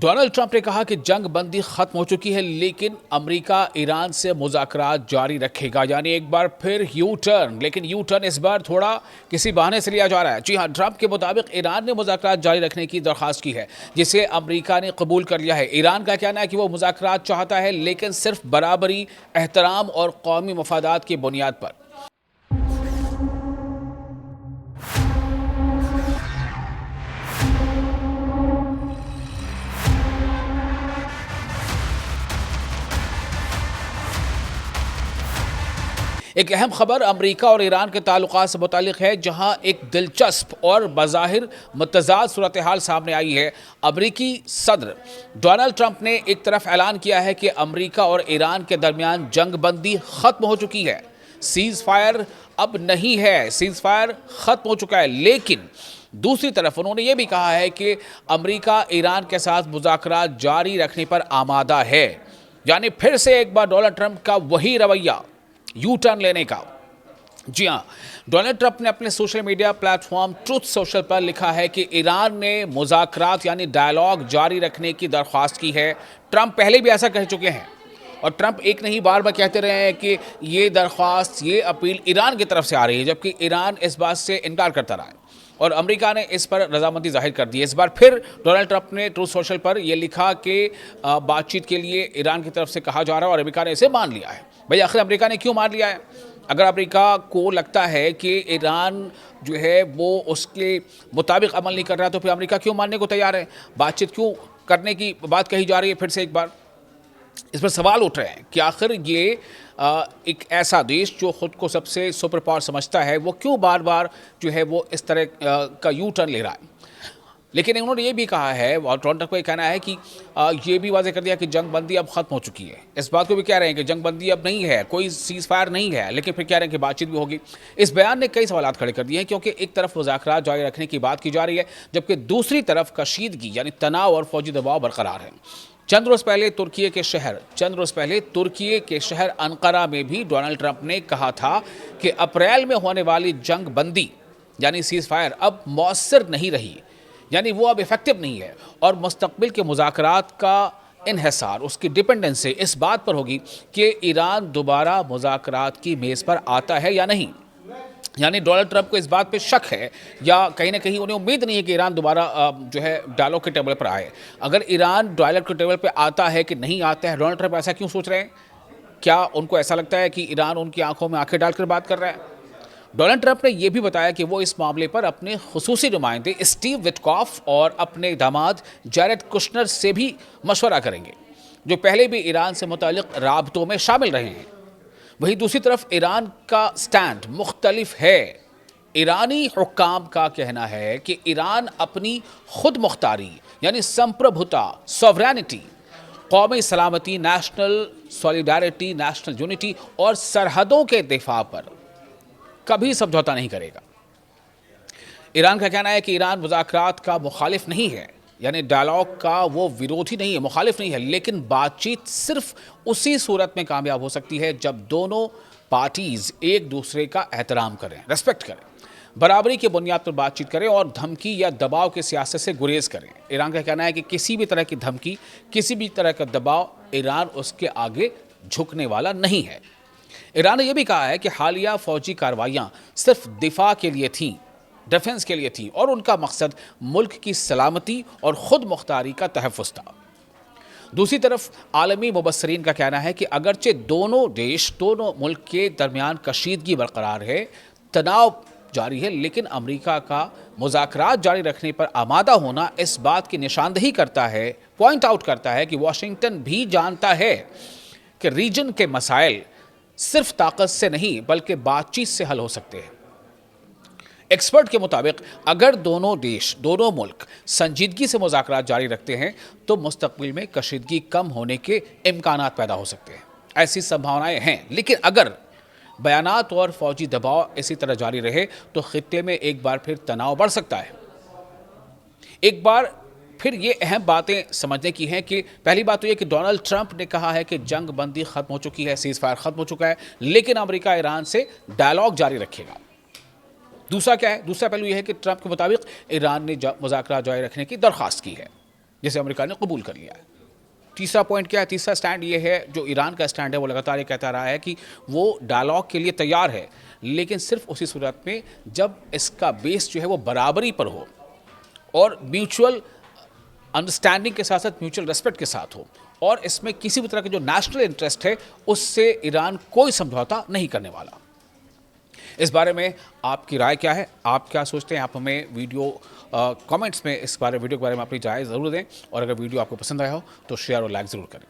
Donald Trump ने कहा कि जंग बंदी खत्म हो चुकी है, लेकिन अमेरिका ईरान से मुज़ाकरात जारी रखेगा। यानी एक बार फिर यू टर्न, लेकिन यू टर्न इस बार थोड़ा किसी बहाने से लिया जा रहा है। जी हां, ट्रंप के मुताबिक ईरान ने मुज़ाकरात जारी रखने की दरख्वास्त की है, जिसे अमेरिका ने कबूल कर लिया है। ईरान का कहना है कि वो मुज़ाकरात चाहता है, लेकिन सिर्फ बराबरी, एहतराम और कौमी मफादात की बुनियाद पर। एक अहम खबर अमेरिका और ईरान के ताल्लुकात से मुतालिक है, जहां एक दिलचस्प और बज़ाहिर मुतज़ाद सूरत हाल सामने आई है। अमेरिकी सदर डोनाल्ड ट्रंप ने एक तरफ ऐलान किया है कि अमेरिका और ईरान के दरमियान जंग बंदी ख़त्म हो चुकी है, सीज़ फायर अब नहीं है, सीज़ फायर ख़त्म हो चुका है। लेकिन दूसरी तरफ उन्होंने ये भी कहा है कि अमेरिका ईरान के साथ मुज़ाकरात जारी रखने पर आमादा है। यानी फिर से एक बार डोनाल्ड ट्रंप का वही रवैया, यू टर्न लेने का। जी हाँ, डोनाल्ड ट्रंप ने अपने social media platform truth social पर लिखा है कि ईरान ने मुज़ाकरात यानी डायलॉग जारी रखने की दरख्वास्त की है। ट्रंप पहले भी ऐसा कह चुके हैं और ट्रंप एक नहीं बार बार कहते रहे हैं कि ये दरख्वास्त, ये अपील ईरान की तरफ से आ रही है, जबकि ईरान इस बात से इनकार करता रहा है और अमेरिका ने इस पर रजामंदी जाहिर कर दी है। इस बार फिर डोनाल्ड ट्रंप ने ट्रूथ सोशल पर यह लिखा कि बातचीत के लिए ईरान की तरफ से कहा जा रहा है और अमेरिका ने इसे मान लिया है। भाई आखिर अमेरिका ने क्यों मान लिया है? अगर अमेरिका को लगता है कि ईरान जो है वो उसके मुताबिक अमल नहीं कर रहा, तो फिर अमेरिका क्यों मानने को तैयार है? बातचीत क्यों करने की बात कही जा रही है? फिर से एक बार इस पर सवाल उठ रहे हैं कि आखिर ये एक ऐसा देश जो खुद को सबसे सुपर पावर समझता है, वो क्यों बार बार जो है वो इस तरह का यू टर्न ले रहा है। लेकिन उन्होंने ये भी कहा है और टोरंटो को ये कहना है कि ये भी वाज़ेह कर दिया कि जंग बंदी अब ख़त्म हो चुकी है। इस बात को भी कह रहे हैं कि जंग बंदी अब नहीं है, कोई सीज़ फायर नहीं है, लेकिन फिर कह रहे हैं कि बातचीत भी होगी। इस बयान ने कई सवाल खड़े कर दिए हैं, क्योंकि एक तरफ मुज़ाकरात जारी रखने की बात की जा रही है, जबकि दूसरी तरफ कशीदगी यानी तनाव और फौजी दबाव बरकरार है। चंद रोज़ पहले तुर्की के शहर अंकारा में भी डोनाल्ड ट्रंप ने कहा था कि अप्रैल में होने वाली जंग बंदी यानी सीज़ फायर अब मौसर नहीं रही, यानी वो अब इफेक्टिव नहीं है और मुस्तकबिल के मुज़ाकरात का इन्हिसार, उसकी डिपेंडेंसी इस बात पर होगी कि ईरान दोबारा मुज़ाकरात की मेज़ पर आता है या नहीं। यानी डोनाल्ड ट्रंप को इस बात पे शक है या कहीं ना कहीं उन्हें उम्मीद नहीं है कि ईरान दोबारा जो है डायलॉग के टेबल पर आए। अगर ईरान डायलॉग के टेबल पे आता है कि नहीं आता है, डोनाल्ड ट्रंप ऐसा क्यों सोच रहे हैं? क्या उनको ऐसा लगता है कि ईरान उनकी आंखों में आंखें डालकर बात कर रहा है? डोनाल्ड ट्रंप ने यह भी बताया कि वो इस मामले पर अपने खुसूसी नुमाइंदे स्टीव विटकॉफ और अपने दामाद जैरेड कुशनर से भी मशवरा करेंगे, जो पहले भी ईरान से मुताल्लिक राबतों में शामिल रहे हैं। वहीं दूसरी तरफ ईरान का स्टैंड मुख्तलिफ है। ईरानी हुक्काम का कहना है कि ईरान अपनी खुद मुख्तारी यानी संप्रभुता, सॉवरेनिटी, कौमी सलामती, नेशनल सॉलिडारिटी, नेशनल यूनिटी और सरहदों के दिफा पर कभी समझौता नहीं करेगा। ईरान का कहना है कि ईरान मुज़ाकरात का मुखालिफ नहीं है, यानी डायलॉग का वो विरोधी नहीं है, मुखालिफ नहीं है, लेकिन बातचीत सिर्फ उसी सूरत में कामयाब हो सकती है जब दोनों पार्टीज एक दूसरे का एहतराम करें, रेस्पेक्ट करें, बराबरी की बुनियाद पर बातचीत करें और धमकी या दबाव की सियासत से गुरेज करें। ईरान का कहना है कि किसी भी तरह की धमकी, किसी भी तरह का दबाव, ईरान उसके आगे झुकने वाला नहीं है। ईरान ने यह भी कहा है कि हालिया फौजी कार्रवाइयां सिर्फ दिफा के लिए थीं, डिफेंस के लिए थी और उनका मकसद मुल्क की सलामती और खुद मुख्तारी का तहफ़्फ़ुज़ था। दूसरी तरफ आलमी मुबस्सरीन का कहना है कि अगरचे दोनों देश, दोनों मुल्क के दरमियान कशीदगी बरकरार है, तनाव जारी है, लेकिन अमेरिका का मुज़ाकरात जारी रखने पर आमादा होना इस बात की निशानदही करता है, पॉइंट आउट करता है कि वाशिंगटन भी जानता है कि रीजन के मसाइल सिर्फ ताकत से नहीं बल्कि बातचीत से हल हो सकते हैं। एक्सपर्ट के मुताबिक अगर दोनों देश, दोनों मुल्क संजीदगी से मुज़ाकरात जारी रखते हैं तो मुस्तकबिल में कशीदगी कम होने के इम्कानात पैदा हो सकते हैं। ऐसी संभावनाएं हैं, लेकिन अगर बयानात और फौजी दबाव इसी तरह जारी रहे तो खित्ते में एक बार फिर तनाव बढ़ सकता है। एक बार फिर ये अहम बातें समझने की हैं कि पहली बात तो ये कि डोनाल्ड ट्रंप ने कहा है कि जंग बंदी ख़त्म हो चुकी है, सीज़ फायर ख़त्म हो चुका है, लेकिन अमेरिका ईरान से डायलॉग जारी रखेगा। दूसरा क्या है? दूसरा पहलू यह है कि ट्रंप के मुताबिक ईरान ने मुज़ाकरात जारी रखने की दरख्वास्त की है। जिसे अमेरिका ने कबूल कर लिया है। तीसरा पॉइंट क्या है? तीसरा स्टैंड ये है, जो ईरान का स्टैंड है, वो लगातार ये कहता रहा है कि वो डायलॉग के लिए तैयार है, लेकिन सिर्फ उसी सूरत में जब इसका बेस जो है वो बराबरी पर हो और म्यूचुअल अंडरस्टैंडिंग के साथ साथ म्यूचुअल रेस्पेक्ट के साथ हो, और इसमें किसी भी तरह का जो नेशनल इंटरेस्ट है उससे ईरान कोई समझौता नहीं करने वाला। इस बारे में आपकी राय क्या है? आप क्या सोचते हैं? आप हमें वीडियो कमेंट्स में वीडियो के बारे में अपनी राय ज़रूर दें, और अगर वीडियो आपको पसंद आया हो तो शेयर और लाइक ज़रूर करें।